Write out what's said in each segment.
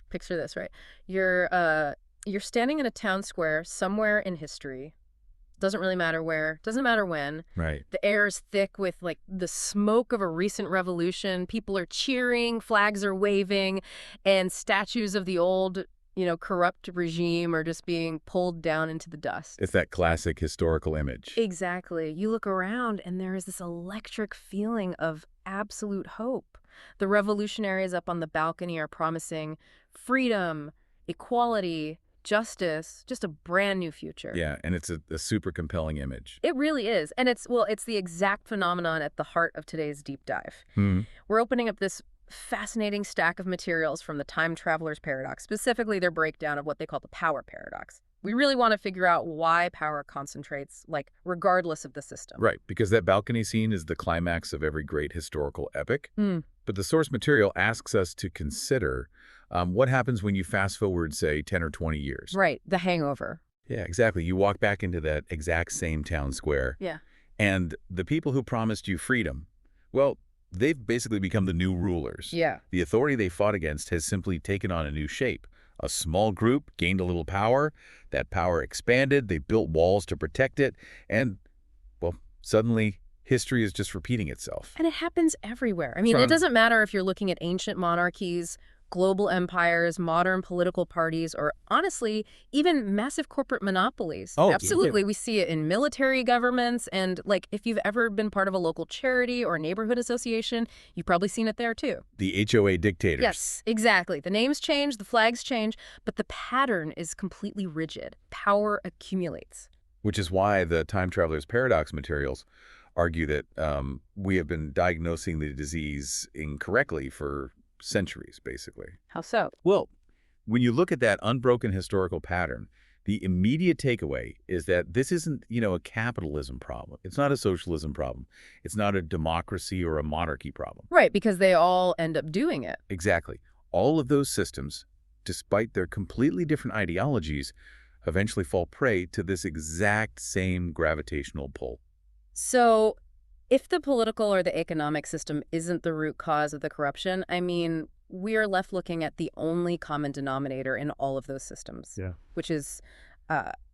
picture this, right? You're standing in a town square somewhere in history. Doesn't really matter where, doesn't matter when. Right. The air is thick with like the smoke of a recent revolution. People are cheering, flags are waving, and statues of the old, corrupt regime are just being pulled down into the dust. It's that classic historical image. Exactly. You look around and there is this electric feeling of absolute hope. The revolutionaries up on the balcony are promising freedom, equality, justice, just a brand new future. Yeah, and it's a super compelling image. It really is. And it's the exact phenomenon at the heart of today's deep dive. Hmm. We're opening up this fascinating stack of materials from the time traveler's paradox, specifically their breakdown of what they call the power paradox. We really want to figure out why power concentrates, regardless of the system. Right, because that balcony scene is the climax of every great historical epic. Mm. But the source material asks us to consider what happens when you fast forward, say, 10 or 20 years. Right, the hangover. Yeah, exactly. You walk back into that exact same town square. Yeah. And the people who promised you freedom, well, they've basically become the new rulers. Yeah. The authority they fought against has simply taken on a new shape. A small group gained a little power. That power expanded. They built walls to protect it. And, well, suddenly history is just repeating itself. And it happens everywhere. I mean, it doesn't matter if you're looking at ancient monarchies, global empires, modern political parties, or honestly, even massive corporate monopolies. Oh, absolutely. We see it in military governments. And if you've ever been part of a local charity or neighborhood association, you've probably seen it there too. The HOA dictators. Yes, exactly. The names change, the flags change, but the pattern is completely rigid. Power accumulates. Which is why the time traveler's paradox materials argue that we have been diagnosing the disease incorrectly for centuries, basically. How so? Well, when you look at that unbroken historical pattern, the immediate takeaway is that this isn't, a capitalism problem. It's not a socialism problem. It's not a democracy or a monarchy problem. Right, because they all end up doing it. Exactly. All of those systems, despite their completely different ideologies, eventually fall prey to this exact same gravitational pull. So if the political or the economic system isn't the root cause of the corruption, we are left looking at the only common denominator in all of those systems, which is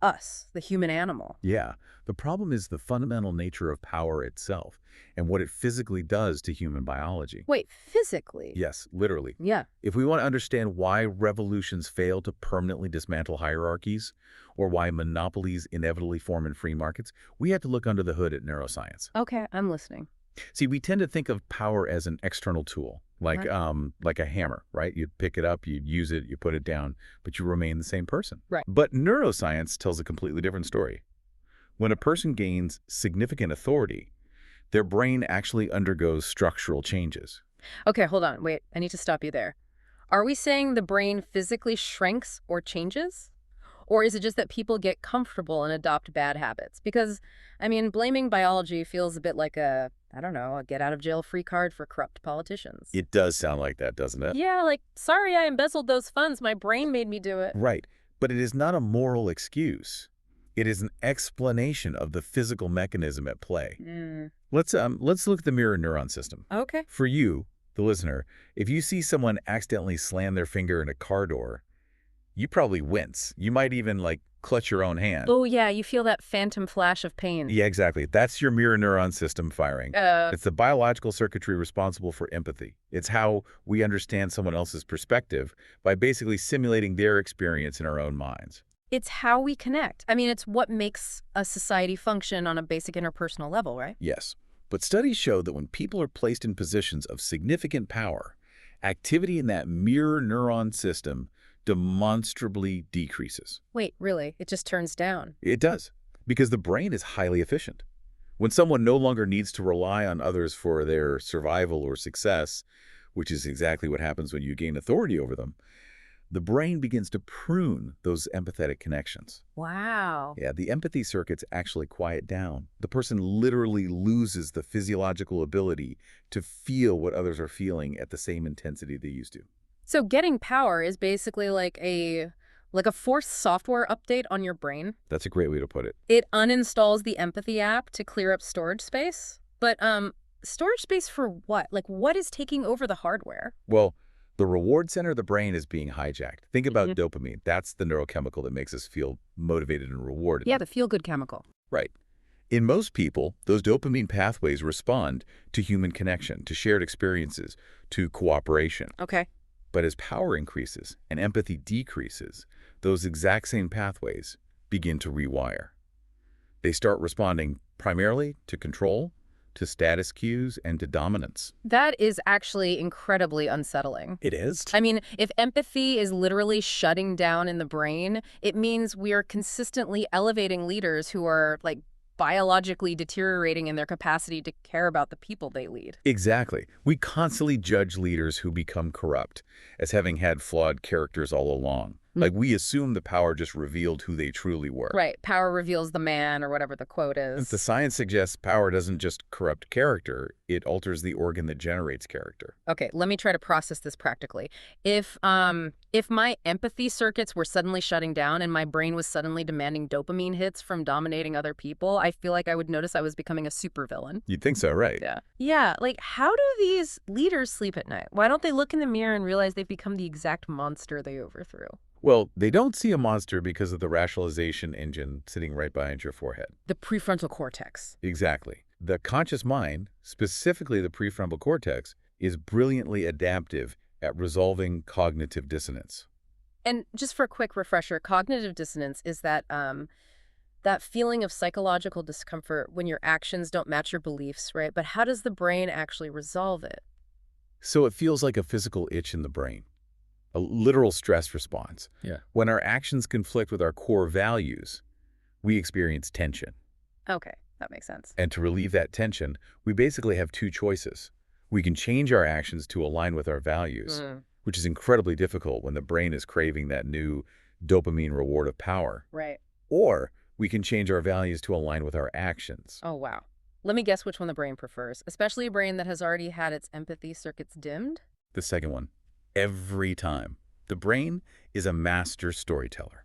us, the human animal. Yeah. The problem is the fundamental nature of power itself and what it physically does to human biology. Wait, physically? Yes, literally. Yeah. If we want to understand why revolutions fail to permanently dismantle hierarchies or why monopolies inevitably form in free markets, we have to look under the hood at neuroscience. Okay, I'm listening. See, we tend to think of power as an external tool, like a hammer, right? You pick it up, you use it, you put it down, but you remain the same person. Right. But neuroscience tells a completely different story. When a person gains significant authority, their brain actually undergoes structural changes. Okay, hold on. Wait, I need to stop you there. Are we saying the brain physically shrinks or changes? Or is it just that people get comfortable and adopt bad habits? Because, blaming biology feels a bit like a get-out-of-jail-free card for corrupt politicians. It does sound like that, doesn't it? Yeah, sorry I embezzled those funds. My brain made me do it. Right. But it is not a moral excuse. It is an explanation of the physical mechanism at play. Let's look at the mirror neuron system. Okay. For you, the listener, if you see someone accidentally slam their finger in a car door, you probably wince. You might even clutch your own hand. Oh yeah, you feel that phantom flash of pain. Yeah, exactly. That's your mirror neuron system firing. It's the biological circuitry responsible for empathy. It's how we understand someone else's perspective by basically simulating their experience in our own minds. It's how we connect. It's what makes a society function on a basic interpersonal level, right? Yes. But studies show that when people are placed in positions of significant power, activity in that mirror neuron system demonstrably decreases. Wait, really? It just turns down? It does, because the brain is highly efficient. When someone no longer needs to rely on others for their survival or success, which is exactly what happens when you gain authority over them, the brain begins to prune those empathetic connections. Wow. Yeah, the empathy circuits actually quiet down. The person literally loses the physiological ability to feel what others are feeling at the same intensity they used to. So getting power is basically like a forced software update on your brain. That's a great way to put it. It uninstalls the empathy app to clear up storage space. But storage space for what? What is taking over the hardware? Well, The reward center of the brain is being hijacked. Think about Mhm. dopamine. That's the neurochemical that makes us feel motivated and rewarded. Yeah, the feel-good chemical. Right. In most people, those dopamine pathways respond to human connection, to shared experiences, to cooperation. Okay. But as power increases and empathy decreases, those exact same pathways begin to rewire. They start responding primarily to control, to status cues, and to dominance. That is actually incredibly unsettling. It is? I mean, if empathy is literally shutting down in the brain, it means we are consistently elevating leaders who are, like, biologically deteriorating in their capacity to care about the people they lead. Exactly. We constantly judge leaders who become corrupt as having had flawed characters all along. Like, we assume the power just revealed who they truly were. Right. Power reveals the man, or whatever the quote is. The science suggests power doesn't just corrupt character, it alters the organ that generates character. Okay, let me try to process this practically. If my empathy circuits were suddenly shutting down and my brain was suddenly demanding dopamine hits from dominating other people, I feel like I would notice I was becoming a supervillain. You'd think so, right? Yeah. Yeah, like, how do these leaders sleep at night? Why don't they look in the mirror and realize they've become the exact monster they overthrew? Well, they don't see a monster because of the rationalization engine sitting right behind your forehead. The prefrontal cortex. Exactly. The conscious mind, specifically the prefrontal cortex, is brilliantly adaptive at resolving cognitive dissonance. And just for a quick refresher, cognitive dissonance is that feeling of psychological discomfort when your actions don't match your beliefs, right? But how does the brain actually resolve it? So it feels like a physical itch in the brain, a literal stress response. Yeah. When our actions conflict with our core values, we experience tension. Okay, that makes sense. And to relieve that tension, we basically have two choices. We can change our actions to align with our values, which is incredibly difficult when the brain is craving that new dopamine reward of power. Right. Or we can change our values to align with our actions. Oh, wow. Let me guess which one the brain prefers, especially a brain that has already had its empathy circuits dimmed. The second one, every time. The brain is a master storyteller.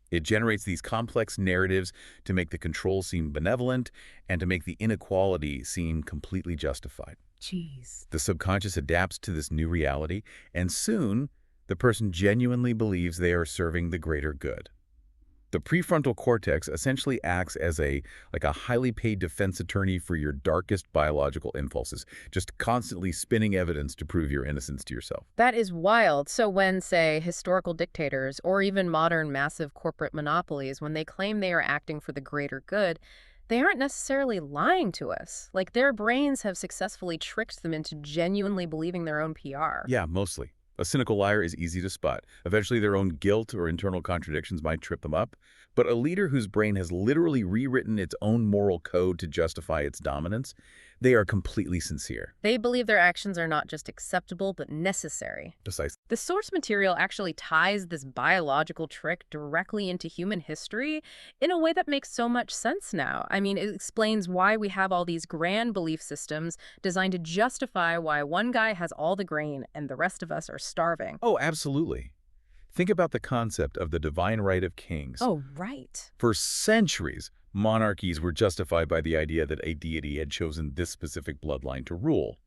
It generates these complex narratives to make the control seem benevolent and to make the inequality seem completely justified. Jeez. The subconscious adapts to this new reality, and soon, the person genuinely believes they are serving the greater good. The prefrontal cortex essentially acts as a highly paid defense attorney for your darkest biological impulses, just constantly spinning evidence to prove your innocence to yourself. That is wild. So when, say, historical dictators or even modern massive corporate monopolies, when they claim they are acting for the greater good, they aren't necessarily lying to us. Like, their brains have successfully tricked them into genuinely believing their own PR. Yeah, mostly. A cynical liar is easy to spot. Eventually, their own guilt or internal contradictions might trip them up. But a leader whose brain has literally rewritten its own moral code to justify its dominance, they are completely sincere. They believe their actions are not just acceptable, but necessary. Precisely. The source material actually ties this biological trick directly into human history in a way that makes so much sense now. I mean, it explains why we have all these grand belief systems designed to justify why one guy has all the grain and the rest of us are starving. Oh, absolutely. Think about the concept of the divine right of kings. Oh, right. For centuries, monarchies were justified by the idea that a deity had chosen this specific bloodline to rule.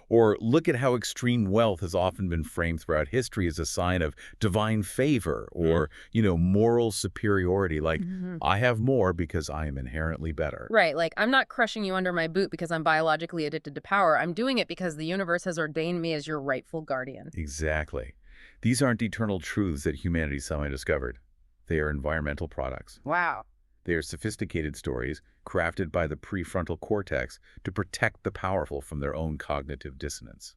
Or look at how extreme wealth has often been framed throughout history as a sign of divine favor or, moral superiority, like, I have more because I am inherently better. Right, like, I'm not crushing you under my boot because I'm biologically addicted to power. I'm doing it because the universe has ordained me as your rightful guardian. Exactly. These aren't eternal truths that humanity somehow discovered. They are environmental products. Wow. They are sophisticated stories crafted by the prefrontal cortex to protect the powerful from their own cognitive dissonance.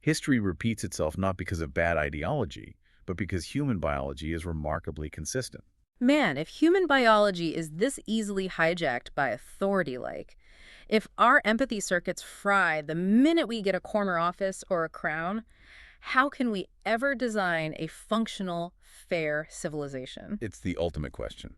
History repeats itself not because of bad ideology, but because human biology is remarkably consistent. Man, if human biology is this easily hijacked by authority, if our empathy circuits fry the minute we get a corner office or a crown, how can we ever design a functional, fair civilization? It's the ultimate question.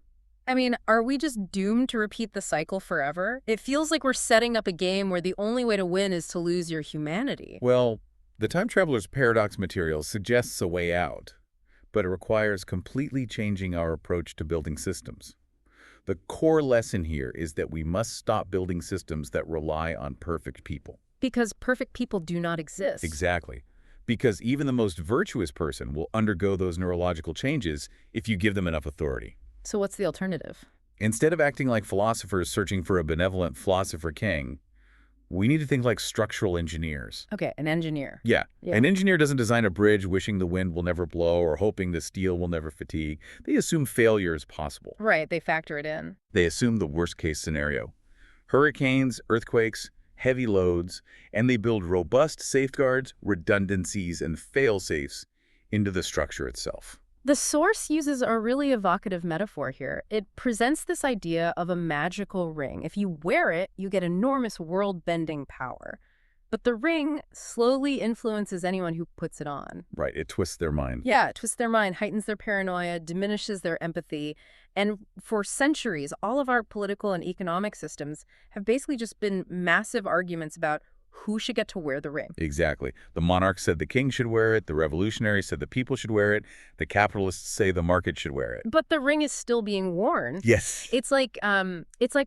I mean, are we just doomed to repeat the cycle forever? It feels like we're setting up a game where the only way to win is to lose your humanity. Well, the Time Traveler's Paradox material suggests a way out, but it requires completely changing our approach to building systems. The core lesson here is that we must stop building systems that rely on perfect people. Because perfect people do not exist. Exactly. because even the most virtuous person will undergo those neurological changes if you give them enough authority. So what's the alternative? Instead of acting like philosophers searching for a benevolent philosopher king, we need to think like structural engineers. Okay, an engineer. Yeah. Yeah. An engineer doesn't design a bridge wishing the wind will never blow or hoping the steel will never fatigue. They assume failure is possible. Right, they factor it in. They assume the worst-case scenario. Hurricanes, earthquakes, heavy loads, and they build robust safeguards, redundancies, and fail-safes into the structure itself. The source uses a really evocative metaphor here. It presents this idea of a magical ring. If you wear it, you get enormous world-bending power. But the ring slowly influences anyone who puts it on. Right, it twists their mind. Yeah, it twists their mind, heightens their paranoia, diminishes their empathy. And for centuries, all of our political and economic systems have basically just been massive arguments about who should get to wear the ring. Exactly. The monarch said the king should wear it, the revolutionaries said the people should wear it, the capitalists say the market should wear it. But the ring is still being worn. Yes. It's like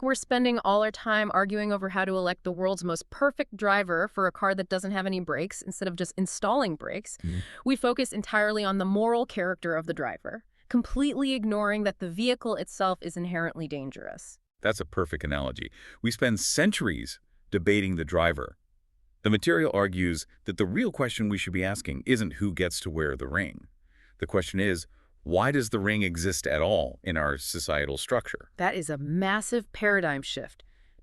we're spending all our time arguing over how to elect the world's most perfect driver for a car that doesn't have any brakes instead of just installing brakes. Mhm. We focus entirely on the moral character of the driver, completely ignoring that the vehicle itself is inherently dangerous. That's a perfect analogy. We spend centuries debating the driver. The material argues that the real question we should be asking isn't who gets to wear the ring. The question is, why does the ring exist at all in our societal structure? That is a massive paradigm shift.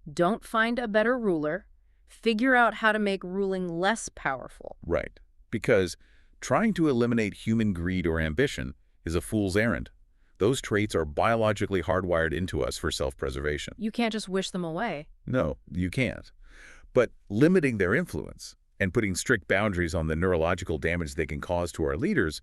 Don't find a better ruler. Figure out how to make ruling less powerful. Right. Because trying to eliminate human greed or ambition is a fool's errand. Those traits are biologically hardwired into us for self-preservation. You can't just wish them away. No, you can't. But limiting their influence and putting strict boundaries on the neurological damage they can cause to our leaders,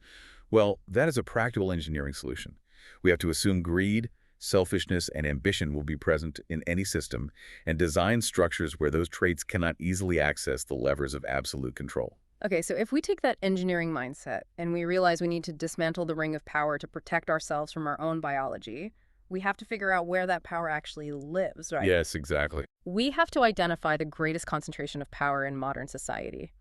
well, that is a practical engineering solution. We have to assume greed, selfishness, and ambition will be present in any system and design structures where those traits cannot easily access the levers of absolute control. Okay, so if we take that engineering mindset and we realize we need to dismantle the ring of power to protect ourselves from our own biology, we have to figure out where that power actually lives, right? Yes, exactly. We have to identify the greatest concentration of power in modern society.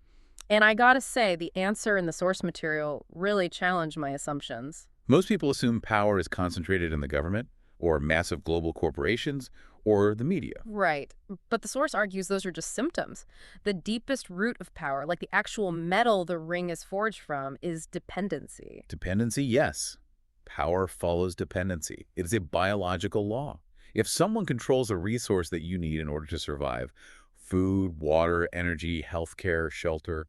And I gotta say, the answer in the source material really challenged my assumptions. Most people assume power is concentrated in the government or massive global corporations or the media. Right. But the source argues those are just symptoms. The deepest root of power, like the actual metal the ring is forged from, is dependency. Dependency, yes. Power follows dependency. It is a biological law. If someone controls a resource that you need in order to survive, food, water, energy, healthcare, shelter,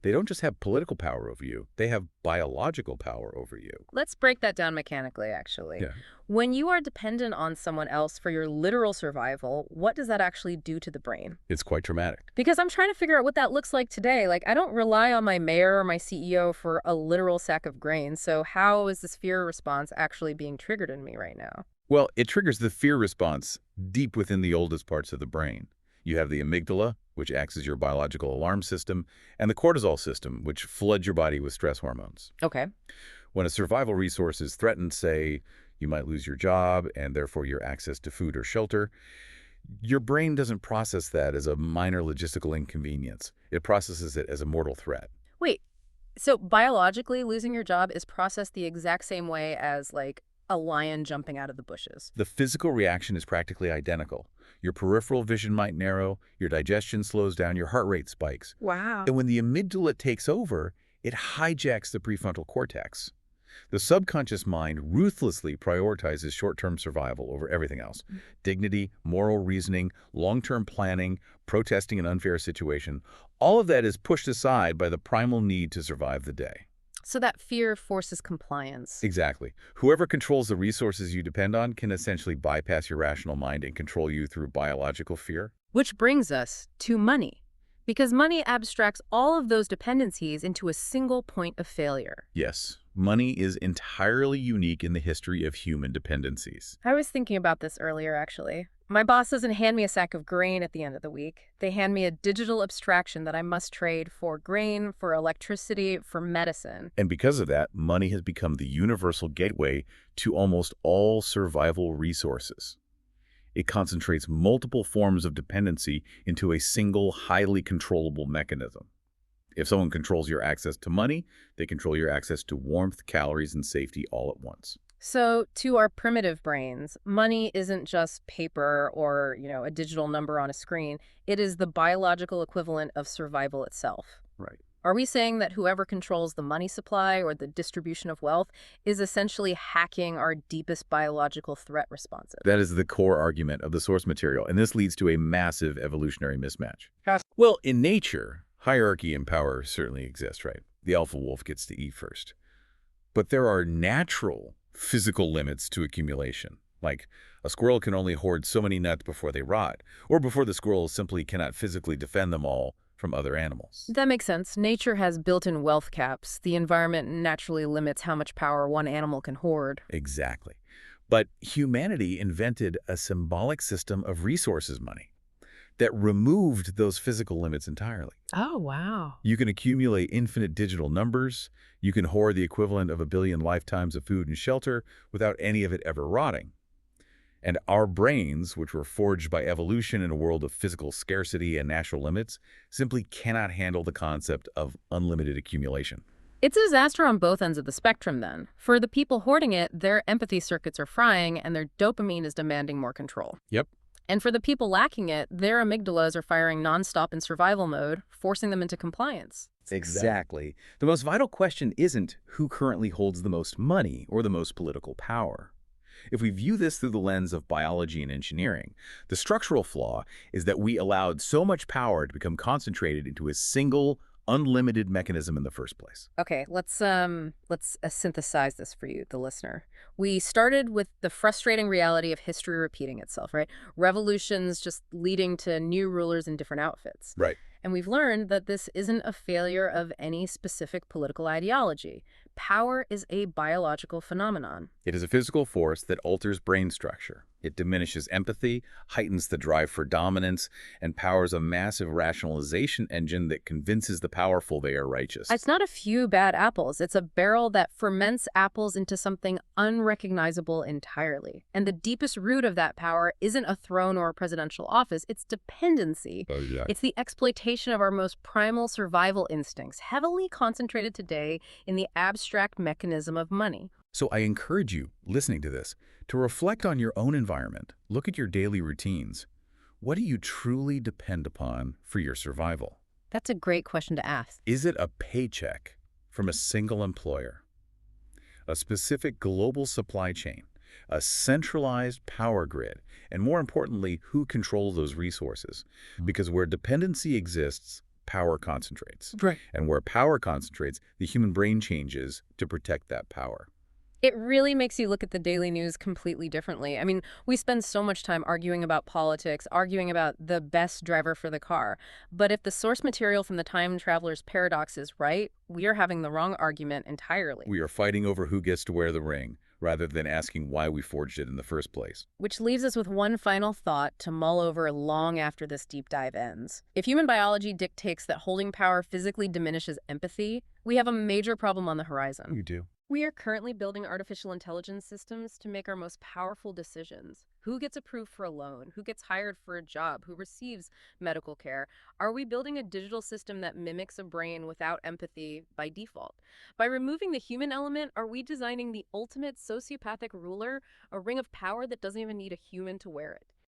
they don't just have political power over you, they have biological power over you. Let's break that down mechanically, actually. Yeah. When you are dependent on someone else for your literal survival, what does that actually do to the brain? It's quite traumatic. Because I'm trying to figure out what that looks like today. Like, I don't rely on my mayor or my CEO for a literal sack of grain. So how is this fear response actually being triggered in me right now? Well, it triggers the fear response deep within the oldest parts of the brain. You have the amygdala, which acts as your biological alarm system, and the cortisol system, which floods your body with stress hormones. Okay. When a survival resource is threatened, say you might lose your job and therefore your access to food or shelter, your brain doesn't process that as a minor logistical inconvenience. It processes it as a mortal threat. Wait, so biologically losing your job is processed the exact same way as, like, a lion jumping out of the bushes? The physical reaction is practically identical. Your peripheral vision might narrow, your digestion slows down, your heart rate spikes. Wow. And when the amygdala takes over, it hijacks the prefrontal cortex. The subconscious mind ruthlessly prioritizes short-term survival over everything else. Dignity, moral reasoning, long-term planning, protesting an unfair situation, all of that is pushed aside by the primal need to survive the day. So that fear forces compliance. Exactly. Whoever controls the resources you depend on can essentially bypass your rational mind and control you through biological fear. Which brings us to money. Because money abstracts all of those dependencies into a single point of failure. Yes, money is entirely unique in the history of human dependencies. I was thinking about this earlier, actually. My boss doesn't hand me a sack of grain at the end of the week. They hand me a digital abstraction that I must trade for grain, for electricity, for medicine. And because of that, money has become the universal gateway to almost all survival resources. It concentrates multiple forms of dependency into a single, highly controllable mechanism. If someone controls your access to money, they control your access to warmth, calories, and safety all at once. So, to our primitive brains, money isn't just paper or, a digital number on a screen. It is the biological equivalent of survival itself. Right. Are we saying that whoever controls the money supply or the distribution of wealth is essentially hacking our deepest biological threat responses? That is the core argument of the source material, and this leads to a massive evolutionary mismatch. Well, in nature, hierarchy and power certainly exist, right? The alpha wolf gets to eat first. But there are natural physical limits to accumulation. Like, a squirrel can only hoard so many nuts before they rot, or before the squirrel simply cannot physically defend them all from other animals. That makes sense. Nature has built-in wealth caps. The environment naturally limits how much power one animal can hoard. Exactly. But humanity invented a symbolic system of resources money that removed those physical limits entirely. Oh, wow. You can accumulate infinite digital numbers. You can hoard the equivalent of 1 billion lifetimes of food and shelter without any of it ever rotting. And our brains, which were forged by evolution in a world of physical scarcity and natural limits, simply cannot handle the concept of unlimited accumulation. It's a disaster on both ends of the spectrum, then. For the people hoarding it, their empathy circuits are frying and their dopamine is demanding more control. Yep. And for the people lacking it, their amygdalas are firing nonstop in survival mode, forcing them into compliance. Exactly. The most vital question isn't who currently holds the most money or the most political power. If we view this through the lens of biology and engineering, the structural flaw is that we allowed so much power to become concentrated into a single, unlimited mechanism in the first place. Okay, let's synthesize this for you, the listener. We started with the frustrating reality of history repeating itself, right? Revolutions just leading to new rulers in different outfits. Right. And we've learned that this isn't a failure of any specific political ideology. Power is a biological phenomenon. It is a physical force that alters brain structure. It diminishes empathy, heightens the drive for dominance, and powers a massive rationalization engine that convinces the powerful they are righteous. It's not a few bad apples. It's a barrel that ferments apples into something unrecognizable entirely. And the deepest root of that power isn't a throne or a presidential office. It's dependency. Oh, yeah. It's the exploitation of our most primal survival instincts, heavily concentrated today in the abstract mechanism of money. So I encourage you, listening to this, to reflect on your own environment. Look at your daily routines. What do you truly depend upon for your survival? That's a great question to ask. Is it a paycheck from a single employer, a specific global supply chain, a centralized power grid, and more importantly, who controls those resources? Because where dependency exists, power concentrates. Right. And where power concentrates, the human brain changes to protect that power. It really makes you look at the daily news completely differently. I mean, we spend so much time arguing about politics, arguing about the best driver for the car. But if the source material from the time traveler's paradox is right, we are having the wrong argument entirely. We are fighting over who gets to wear the ring, rather than asking why we forged it in the first place. Which leaves us with one final thought to mull over long after this deep dive ends. If human biology dictates that holding power physically diminishes empathy, we have a major problem on the horizon. You do. We are currently building artificial intelligence systems to make our most powerful decisions. Who gets approved for a loan? Who gets hired for a job? Who receives medical care? Are we building a digital system that mimics a brain without empathy by default? By removing the human element, are we designing the ultimate sociopathic ruler, a ring of power that doesn't even need a human to wear it?